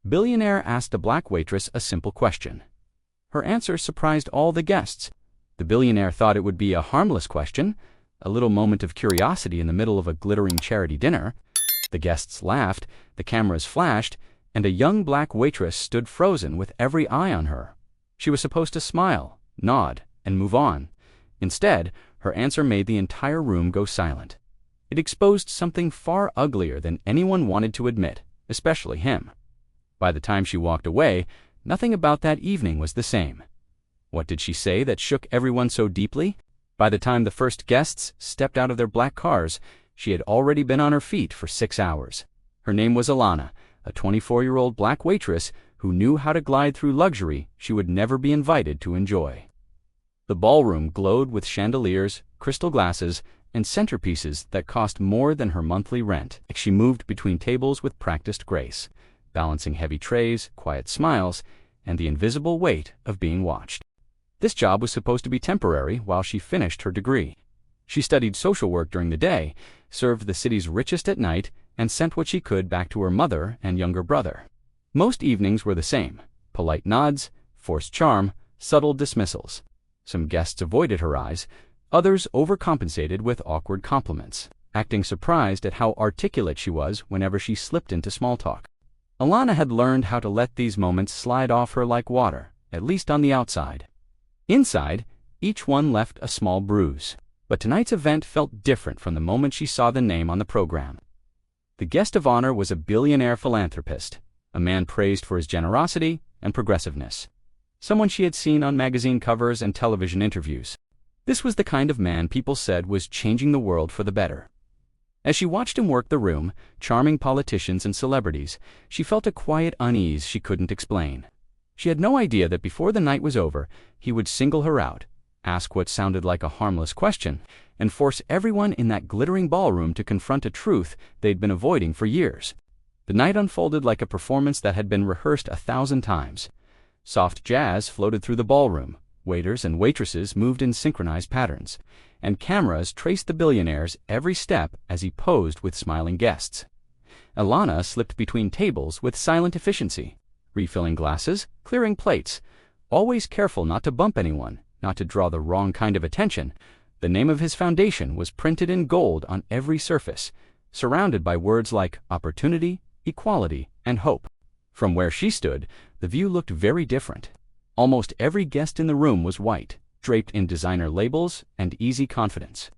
Billionaire asked a black waitress a simple question. Her answer surprised all the guests. The billionaire thought it would be a harmless question, a little moment of curiosity in the middle of a glittering charity dinner. The guests laughed, the cameras flashed, and a young black waitress stood frozen with every eye on her. She was supposed to smile, nod, and move on. Instead, her answer made the entire room go silent. It exposed something far uglier than anyone wanted to admit, especially him. By the time she walked away, nothing about that evening was the same. What did she say that shook everyone so deeply? By the time the first guests stepped out of their black cars, she had already been on her feet for 6 hours. Her name was Alana, a 24-year-old black waitress who knew how to glide through luxury she would never be invited to enjoy. The ballroom glowed with chandeliers, crystal glasses, and centerpieces that cost more than her monthly rent. She moved between tables with practiced grace, balancing heavy trays, quiet smiles, and the invisible weight of being watched. This job was supposed to be temporary while she finished her degree. She studied social work during the day, served the city's richest at night, and sent what she could back to her mother and younger brother. Most evenings were the same: polite nods, forced charm, subtle dismissals. Some guests avoided her eyes, others overcompensated with awkward compliments, acting surprised at how articulate she was whenever she slipped into small talk. Alana had learned how to let these moments slide off her like water, at least on the outside. Inside, each one left a small bruise. But tonight's event felt different from the moment she saw the name on the program. The guest of honor was a billionaire philanthropist, a man praised for his generosity and progressiveness. Someone she had seen on magazine covers and television interviews. This was the kind of man people said was changing the world for the better. As she watched him work the room, charming politicians and celebrities, she felt a quiet unease she couldn't explain. She had no idea that before the night was over, he would single her out, ask what sounded like a harmless question, and force everyone in that glittering ballroom to confront a truth they'd been avoiding for years. The night unfolded like a performance that had been rehearsed 1,000 times. Soft jazz floated through the ballroom, waiters and waitresses moved in synchronized patterns, and cameras traced the billionaire's every step as he posed with smiling guests. Alana slipped between tables with silent efficiency, refilling glasses, clearing plates, always careful not to bump anyone, not to draw the wrong kind of attention. The name of his foundation was printed in gold on every surface, surrounded by words like opportunity, equality, and hope. From where she stood, the view looked very different. Almost every guest in the room was white, draped in designer labels and easy confidence.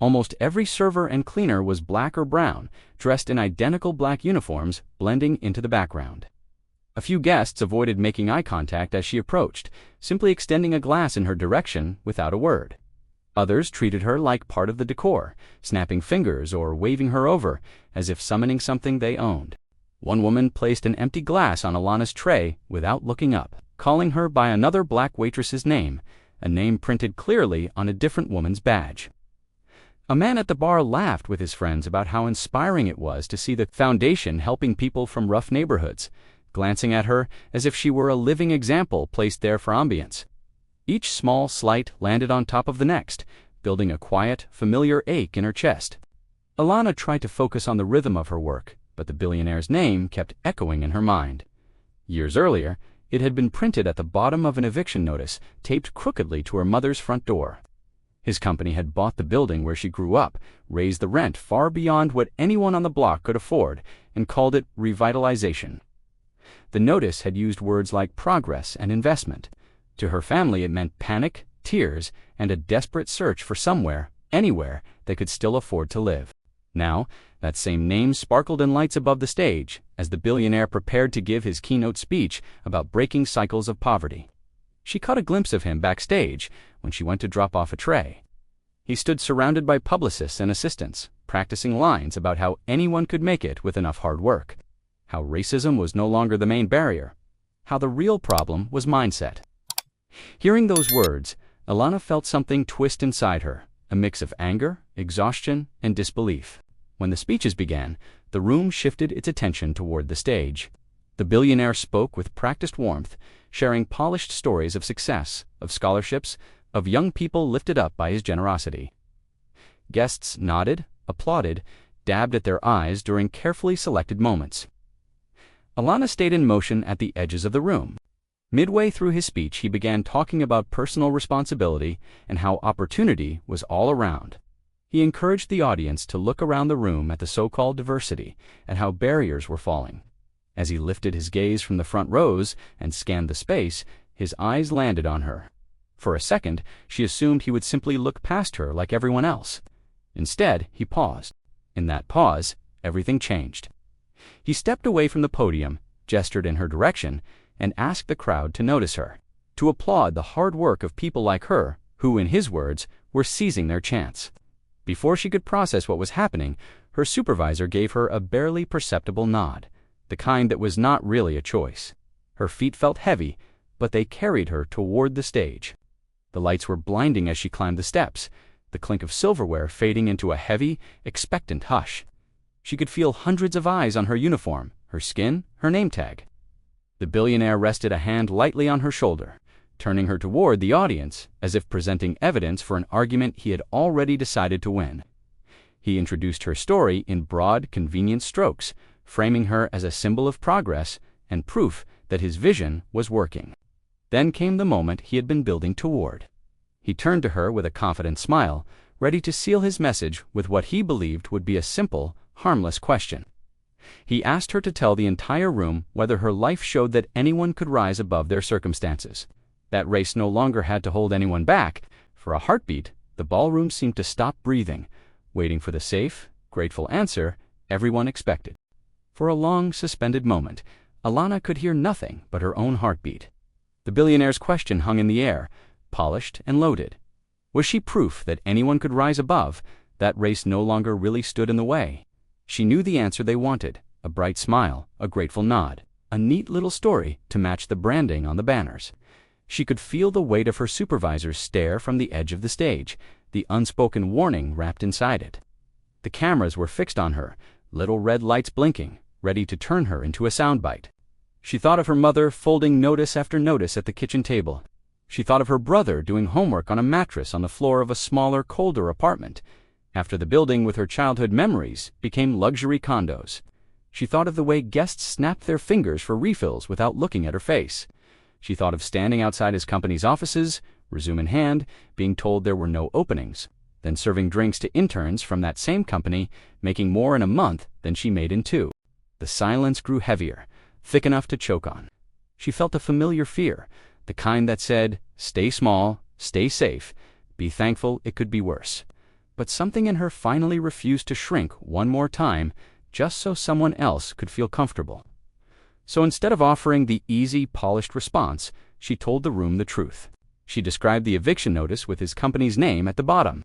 Almost every server and cleaner was black or brown, dressed in identical black uniforms, blending into the background. A few guests avoided making eye contact as she approached, simply extending a glass in her direction without a word. Others treated her like part of the decor, snapping fingers or waving her over, as if summoning something they owned. One woman placed an empty glass on Alana's tray without looking up, calling her by another black waitress's name, a name printed clearly on a different woman's badge. A man at the bar laughed with his friends about how inspiring it was to see the foundation helping people from rough neighborhoods, glancing at her as if she were a living example placed there for ambience. Each small slight landed on top of the next, building a quiet, familiar ache in her chest. Alana tried to focus on the rhythm of her work, but the billionaire's name kept echoing in her mind. Years earlier, it had been printed at the bottom of an eviction notice, taped crookedly to her mother's front door. His company had bought the building where she grew up, raised the rent far beyond what anyone on the block could afford, and called it revitalization. The notice had used words like progress and investment. To her family it meant panic, tears, and a desperate search for somewhere, anywhere, they could still afford to live. Now, that same name sparkled in lights above the stage as the billionaire prepared to give his keynote speech about breaking cycles of poverty. She caught a glimpse of him backstage when she went to drop off a tray. He stood surrounded by publicists and assistants, practicing lines about how anyone could make it with enough hard work, how racism was no longer the main barrier, how the real problem was mindset. Hearing those words, Alana felt something twist inside her, a mix of anger, exhaustion, and disbelief. When the speeches began, the room shifted its attention toward the stage. The billionaire spoke with practiced warmth, sharing polished stories of success, of scholarships, of young people lifted up by his generosity. Guests nodded, applauded, dabbed at their eyes during carefully selected moments. Alana stayed in motion at the edges of the room. Midway through his speech, he began talking about personal responsibility and how opportunity was all around. He encouraged the audience to look around the room at the so-called diversity and how barriers were falling. As he lifted his gaze from the front rows and scanned the space, his eyes landed on her. For a second, she assumed he would simply look past her like everyone else. Instead, he paused. In that pause, everything changed. He stepped away from the podium, gestured in her direction, and asked the crowd to notice her, to applaud the hard work of people like her who, in his words, were seizing their chance. Before she could process what was happening, her supervisor gave her a barely perceptible nod, the kind that was not really a choice. Her feet felt heavy, but they carried her toward the stage. The lights were blinding as she climbed the steps, the clink of silverware fading into a heavy, expectant hush. She could feel hundreds of eyes on her uniform, her skin, her name tag. The billionaire rested a hand lightly on her shoulder, turning her toward the audience as if presenting evidence for an argument he had already decided to win. He introduced her story in broad, convenient strokes, framing her as a symbol of progress and proof that his vision was working. Then came the moment he had been building toward. He turned to her with a confident smile, ready to seal his message with what he believed would be a simple, harmless question. He asked her to tell the entire room whether her life showed that anyone could rise above their circumstances. That race no longer had to hold anyone back. For a heartbeat, the ballroom seemed to stop breathing, waiting for the safe, grateful answer everyone expected. For a long, suspended moment, Alana could hear nothing but her own heartbeat. The billionaire's question hung in the air, polished and loaded. Was she proof that anyone could rise above? That race no longer really stood in the way. She knew the answer they wanted, a bright smile, a grateful nod, a neat little story to match the branding on the banners. She could feel the weight of her supervisor's stare from the edge of the stage, the unspoken warning wrapped inside it. The cameras were fixed on her, little red lights blinking, ready to turn her into a soundbite. She thought of her mother folding notice after notice at the kitchen table. She thought of her brother doing homework on a mattress on the floor of a smaller, colder apartment, after the building with her childhood memories became luxury condos. She thought of the way guests snapped their fingers for refills without looking at her face. She thought of standing outside his company's offices, resume in hand, being told there were no openings, then serving drinks to interns from that same company, making more in a month than she made in 2. The silence grew heavier, thick enough to choke on. She felt a familiar fear, the kind that said, stay small, stay safe, be thankful it could be worse. But something in her finally refused to shrink one more time, just so someone else could feel comfortable. So instead of offering the easy, polished response, she told the room the truth. She described the eviction notice with his company's name at the bottom.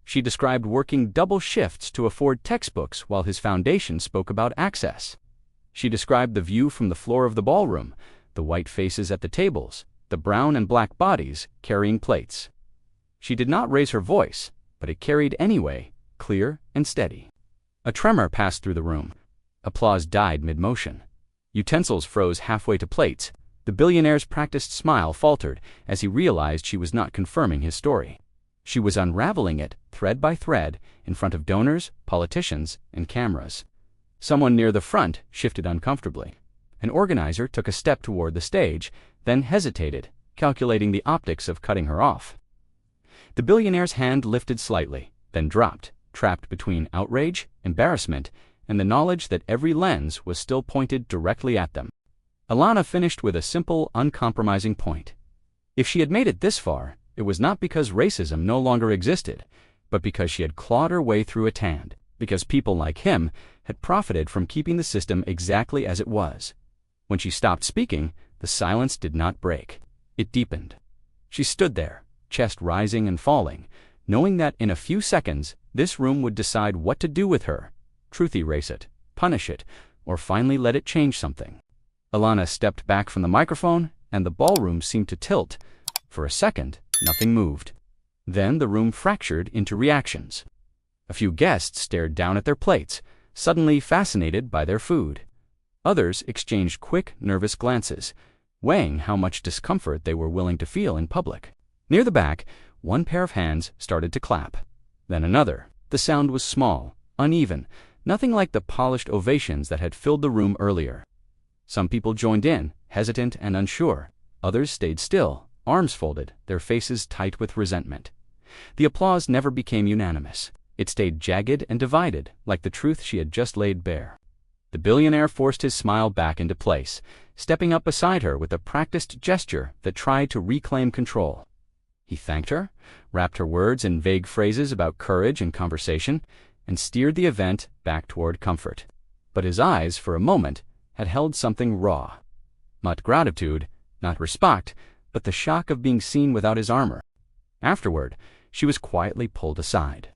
She described working double shifts to afford textbooks while his foundation spoke about access. She described the view from the floor of the ballroom, the white faces at the tables, the brown and black bodies carrying plates. She did not raise her voice, but it carried anyway, clear and steady. A tremor passed through the room. Applause died mid-motion. Utensils froze halfway to plates. The billionaire's practiced smile faltered as he realized she was not confirming his story. She was unraveling it, thread by thread, in front of donors, politicians, and cameras. Someone near the front shifted uncomfortably. An organizer took a step toward the stage, then hesitated, calculating the optics of cutting her off. The billionaire's hand lifted slightly, then dropped, trapped between outrage, embarrassment, and the knowledge that every lens was still pointed directly at them. Alana finished with a simple, uncompromising point. If she had made it this far, it was not because racism no longer existed, but because she had clawed her way through it and because people like him had profited from keeping the system exactly as it was. When she stopped speaking, the silence did not break. It deepened. She stood there, chest rising and falling, knowing that in a few seconds this room would decide what to do with her, truth erase it, punish it, or finally let it change something. Alana stepped back from the microphone, and the ballroom seemed to tilt. For a second, nothing moved. Then the room fractured into reactions. A few guests stared down at their plates, suddenly fascinated by their food. Others exchanged quick, nervous glances, weighing how much discomfort they were willing to feel in public. Near the back, one pair of hands started to clap. Then another. The sound was small, uneven, nothing like the polished ovations that had filled the room earlier. Some people joined in, hesitant and unsure. Others stayed still, arms folded, their faces tight with resentment. The applause never became unanimous. It stayed jagged and divided, like the truth she had just laid bare. The billionaire forced his smile back into place, stepping up beside her with a practiced gesture that tried to reclaim control. He thanked her, wrapped her words in vague phrases about courage and conversation, and steered the event back toward comfort. But his eyes, for a moment, had held something raw. Not gratitude, not respect, but the shock of being seen without his armor. Afterward, she was quietly pulled aside.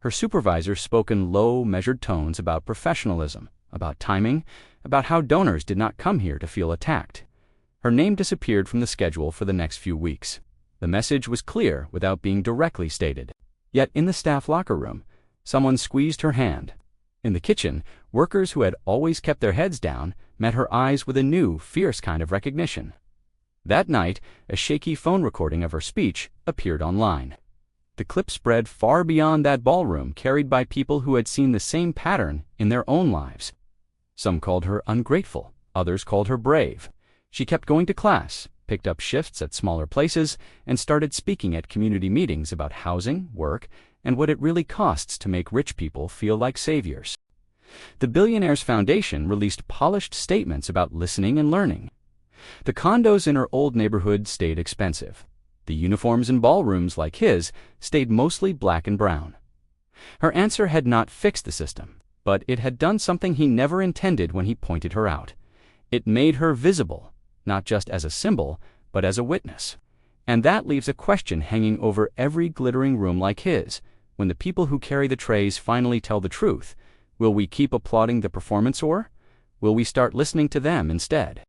Her supervisor spoke in low, measured tones about professionalism, about timing, about how donors did not come here to feel attacked. Her name disappeared from the schedule for the next few weeks. The message was clear without being directly stated. Yet in the staff locker room, someone squeezed her hand. In the kitchen, workers who had always kept their heads down met her eyes with a new, fierce kind of recognition. That night, a shaky phone recording of her speech appeared online. The clip spread far beyond that ballroom, carried by people who had seen the same pattern in their own lives. Some called her ungrateful, others called her brave. She kept going to class, picked up shifts at smaller places, and started speaking at community meetings about housing, work, and what it really costs to make rich people feel like saviors. The Billionaires Foundation released polished statements about listening and learning. The condos in her old neighborhood stayed expensive. The uniforms in ballrooms like his stayed mostly black and brown. Her answer had not fixed the system, but it had done something he never intended when he pointed her out. It made her visible, not just as a symbol, but as a witness. And that leaves a question hanging over every glittering room like his. When the people who carry the trays finally tell the truth, will we keep applauding the performance, or will we start listening to them instead?